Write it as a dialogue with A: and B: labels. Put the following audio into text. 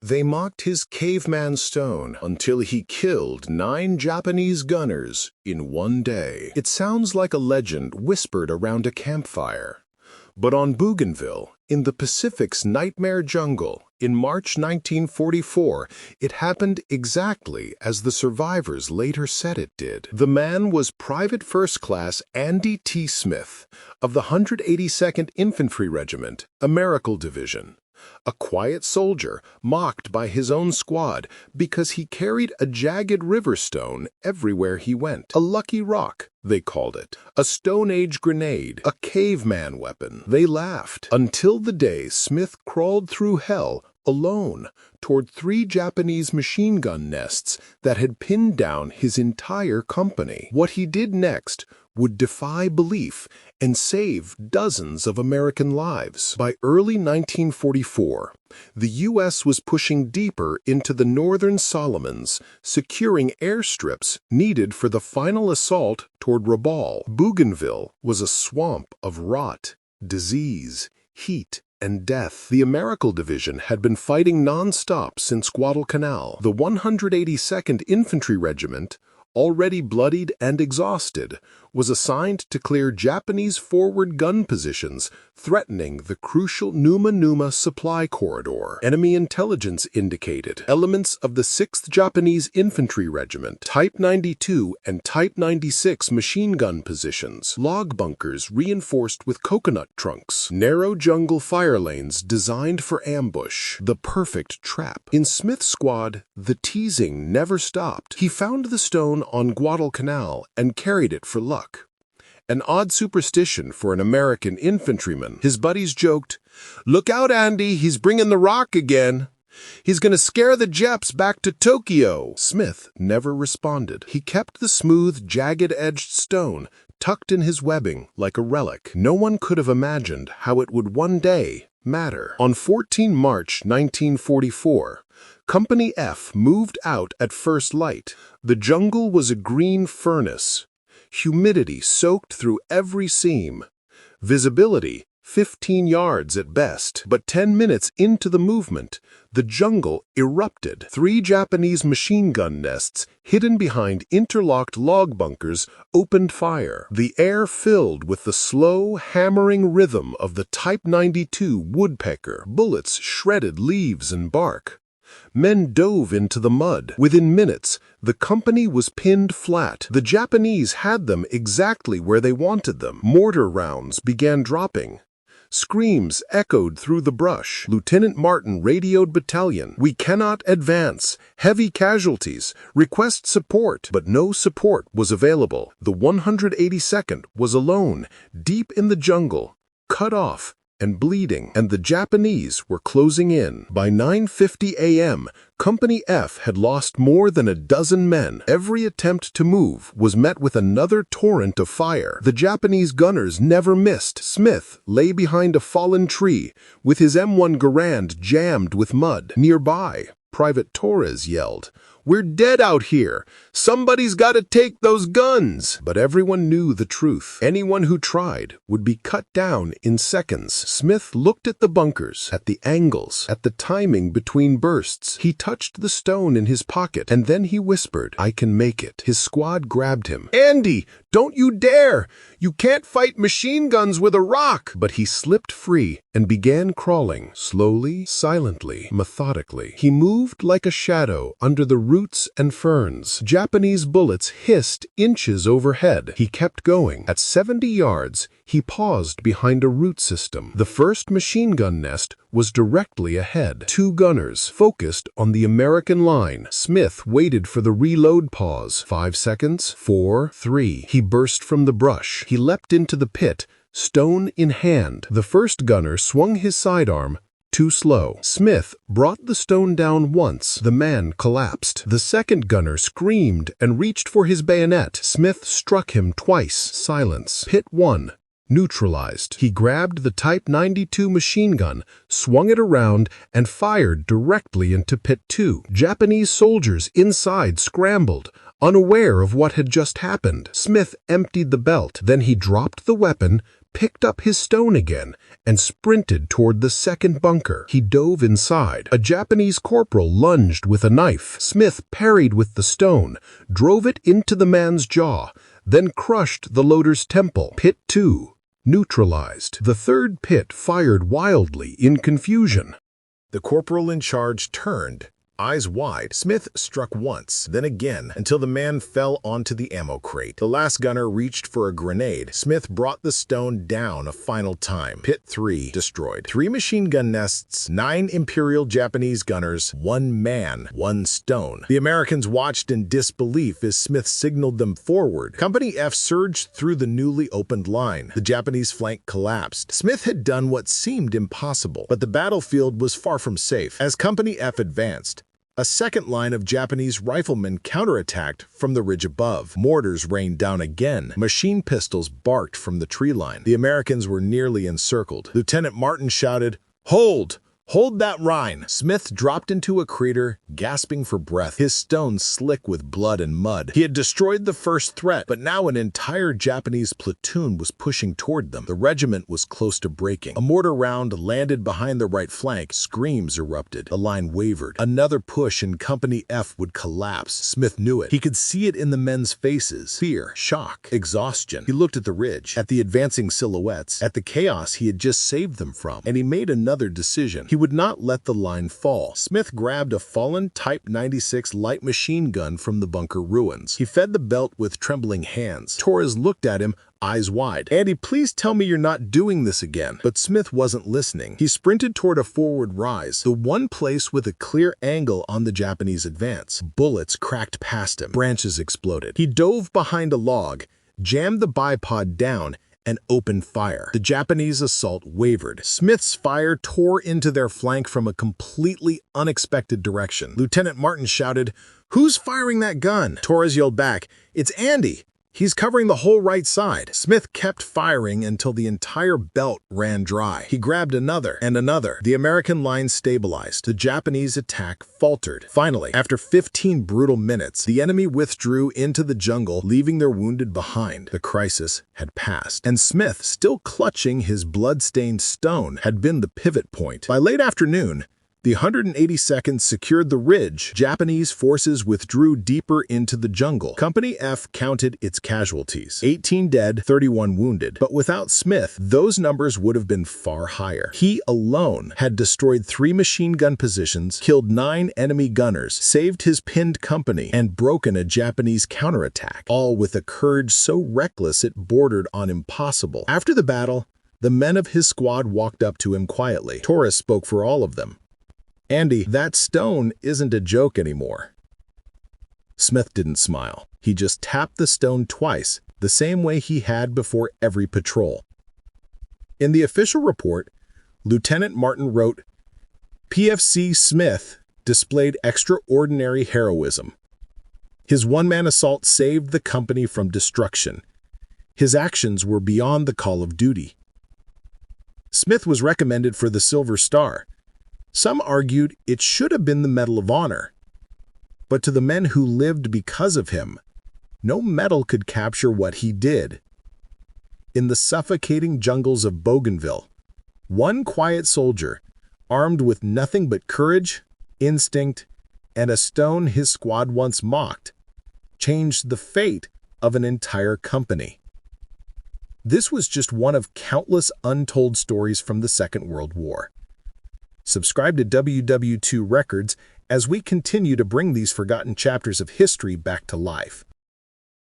A: They mocked his caveman stone until he killed 9 Japanese gunners in one day. It sounds like a legend whispered around a campfire. But on Bougainville, in the Pacific's nightmare jungle, in March 1944, it happened exactly as the survivors later said it did. The man was Private First Class Andy T. Smith of the 182nd Infantry Regiment, Americal Division. A quiet soldier mocked by his own squad because he carried a jagged river stone everywhere he went. A lucky rock, they called it. A Stone Age grenade. A caveman weapon. They laughed. Until the day Smith crawled through hell alone toward 3 Japanese machine gun nests that had pinned down his entire company. What he did next would defy belief and save dozens of American lives. By early 1944, the U.S. was pushing deeper into the northern Solomons, securing airstrips needed for the final assault toward Rabaul. Bougainville was a swamp of rot, disease, heat, and death. The Americal Division had been fighting non-stop since Guadalcanal. The 182nd Infantry Regiment, already bloodied and exhausted, was assigned to clear Japanese forward gun positions threatening the crucial Numa supply corridor. Enemy intelligence indicated elements of the 6th Japanese Infantry Regiment, Type 92 and Type 96 machine gun positions, log bunkers reinforced with coconut trunks, narrow jungle fire lanes designed for ambush. The perfect trap. In Smith's squad, the teasing never stopped. He found the stone on Guadalcanal and carried it for luck. An odd superstition for an American infantryman. His buddies joked, "Look out, Andy, he's bringing the rock again. He's gonna scare the Japs back to Tokyo." Smith never responded. He kept the smooth, jagged-edged stone tucked in his webbing like a relic. No one could have imagined how it would one day matter. On 14 March 1944, Company F moved out at first light. The jungle was a green furnace. Humidity soaked through every seam. Visibility 15 yards at best. But 10 minutes into the movement, the jungle erupted. 3 Japanese machine gun nests, hidden behind interlocked log bunkers, opened fire. The air filled with the slow, hammering rhythm of the Type 92 woodpecker. Bullets shredded leaves and bark. Men dove into the mud. Within minutes, the company was pinned flat. The Japanese had them exactly where they wanted them. Mortar rounds began dropping. Screams echoed through the brush. Lieutenant Martin radioed battalion. "We cannot advance. Heavy casualties. Request support." But no support was available. The 182nd was alone, deep in the jungle, cut off and bleeding, and the Japanese were closing in. By 9:50 a.m., Company F had lost more than a dozen men. Every attempt to move was met with another torrent of fire. The Japanese gunners never missed. Smith lay behind a fallen tree, with his M1 Garand jammed with mud. Nearby, Private Torres yelled, "We're dead out here! Somebody's got to take those guns!" But everyone knew the truth. Anyone who tried would be cut down in seconds. Smith looked at the bunkers, at the angles, at the timing between bursts. He touched the stone in his pocket, and then he whispered, "I can make it." His squad grabbed him. "Andy, don't you dare! You can't fight machine guns with a rock!" But he slipped free and began crawling, slowly, silently, methodically. He moved like a shadow under the roots and ferns. Japanese bullets hissed inches overhead. He kept going. At 70 yards, he paused behind a root system. The first machine gun nest was directly ahead. 2 gunners focused on the American line. Smith waited for the reload pause. 5 seconds. 4, 3. He burst from the brush. He leapt into the pit, stone in hand. The first gunner swung his sidearm. Too slow. Smith brought the stone down once. The man collapsed. The second gunner screamed and reached for his bayonet. Smith struck him twice. Silence. Pit 1. Neutralized. He grabbed the Type 92 machine gun, swung it around, and fired directly into Pit 2. Japanese soldiers inside scrambled, unaware of what had just happened. Smith emptied the belt. Then he dropped the weapon, picked up his stone again and sprinted toward the second bunker. He dove inside. A Japanese corporal lunged with a knife. Smith parried with the stone, drove it into the man's jaw, then crushed the loader's temple. Pit 2. Neutralized. The third pit fired wildly in confusion. The corporal in charge turned, eyes wide. Smith struck once, then again, until the man fell onto the ammo crate. The last gunner reached for a grenade. Smith brought the stone down a final time. Pit 3 destroyed. 3 machine gun nests, 9 Imperial Japanese gunners, 1 man, 1 stone. The Americans watched in disbelief as Smith signaled them forward. Company F surged through the newly opened line. The Japanese flank collapsed. Smith had done what seemed impossible, but the battlefield was far from safe. As Company F advanced, a second line of Japanese riflemen counterattacked from the ridge above. Mortars rained down again. Machine pistols barked from the tree line. The Americans were nearly encircled. Lieutenant Martin shouted, "Hold! Hold that Rhine!" Smith dropped into a crater, gasping for breath, his stone slick with blood and mud. He had destroyed the first threat, but now an entire Japanese platoon was pushing toward them. The regiment was close to breaking. A mortar round landed behind the right flank. Screams erupted. The line wavered. Another push and Company F would collapse. Smith knew it. He could see it in the men's faces. Fear, shock, exhaustion. He looked at the ridge, at the advancing silhouettes, at the chaos he had just saved them from, and he made another decision. He would not let the line fall. Smith grabbed a fallen Type 96 light machine gun from the bunker ruins. He fed the belt with trembling hands. Torres looked at him, eyes wide. "Andy, please tell me you're not doing this again." But Smith wasn't listening. He sprinted toward a forward rise, the one place with a clear angle on the Japanese advance. Bullets cracked past him. Branches exploded. He dove behind a log, jammed the bipod down, and opened fire. The Japanese assault wavered. Smith's fire tore into their flank from a completely unexpected direction. Lieutenant Martin shouted, "Who's firing that gun?" Torres yelled back, "It's Andy. He's covering the whole right side." Smith kept firing until the entire belt ran dry. He grabbed another and another. The American line stabilized. The Japanese attack faltered. Finally, after 15 brutal minutes, the enemy withdrew into the jungle, leaving their wounded behind. The crisis had passed, and Smith, still clutching his blood-stained stone, had been the pivot point. By late afternoon, the 182nd secured the ridge. Japanese forces withdrew deeper into the jungle. Company F counted its casualties. 18 dead, 31 wounded. But without Smith, those numbers would have been far higher. He alone had destroyed 3 machine gun positions, killed 9 enemy gunners, saved his pinned company, and broken a Japanese counterattack, all with a courage so reckless it bordered on impossible. After the battle, the men of his squad walked up to him quietly. Torres spoke for all of them. "Andy, that stone isn't a joke anymore." Smith didn't smile. He just tapped the stone twice, the same way he had before every patrol. In the official report, Lieutenant Martin wrote, "PFC Smith displayed extraordinary heroism. His one-man assault saved the company from destruction. His actions were beyond the call of duty." Smith was recommended for the Silver Star. Some argued it should have been the Medal of Honor. But to the men who lived because of him, no medal could capture what he did. In the suffocating jungles of Bougainville, one quiet soldier, armed with nothing but courage, instinct, and a stone his squad once mocked, changed the fate of an entire company. This was just one of countless untold stories from the Second World War. Subscribe to WWII Records as we continue to bring these forgotten chapters of history back to life.